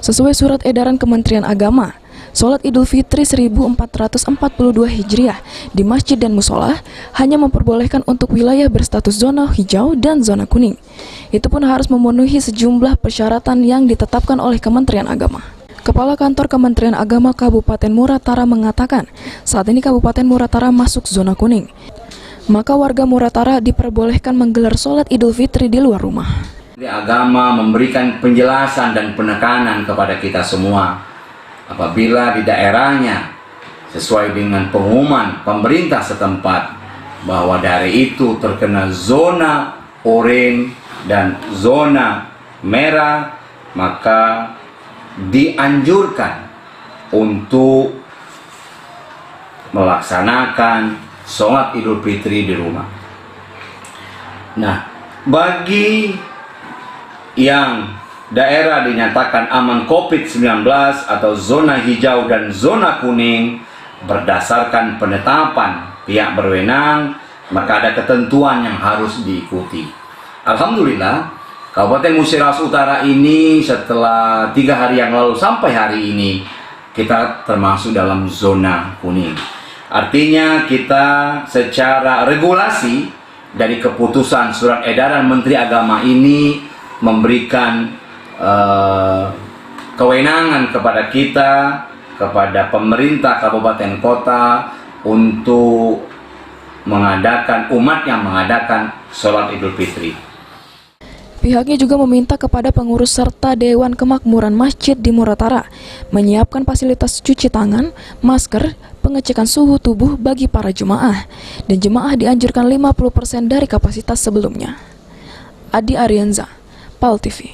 Sesuai surat edaran Kementerian Agama, sholat Idul Fitri 1442 Hijriah di masjid dan musola hanya memperbolehkan untuk wilayah berstatus zona hijau dan zona kuning. Itu pun harus memenuhi sejumlah persyaratan yang ditetapkan oleh Kementerian Agama. Kepala Kantor Kementerian Agama Kabupaten Muratara mengatakan, saat ini Kabupaten Muratara masuk zona kuning. Maka warga Muratara diperbolehkan menggelar sholat Idul Fitri di luar rumah. Agama memberikan penjelasan dan penekanan kepada kita semua. Apabila di daerahnya sesuai dengan pengumuman pemerintah setempat bahwa dari itu terkena zona oranye dan zona merah, maka dianjurkan untuk melaksanakan sholat Idul Fitri di rumah. Nah, bagi yang daerah dinyatakan aman COVID-19 atau zona hijau dan zona kuning berdasarkan penetapan pihak berwenang, maka ada ketentuan yang harus diikuti. Alhamdulillah, Kabupaten Musi Rawas Utara ini setelah 3 hari yang lalu sampai hari ini kita termasuk dalam zona kuning. Artinya kita secara regulasi dari keputusan surat edaran Menteri Agama ini memberikan kewenangan kepada kita, kepada pemerintah kabupaten kota untuk mengadakan umat yang mengadakan sholat Idul Fitri. Pihaknya juga meminta kepada pengurus serta Dewan Kemakmuran Masjid di Muratara menyiapkan fasilitas cuci tangan, masker, pengecekan suhu tubuh bagi para jemaah, dan jemaah dianjurkan 50% dari kapasitas sebelumnya. Adi Arianza, PAL TV.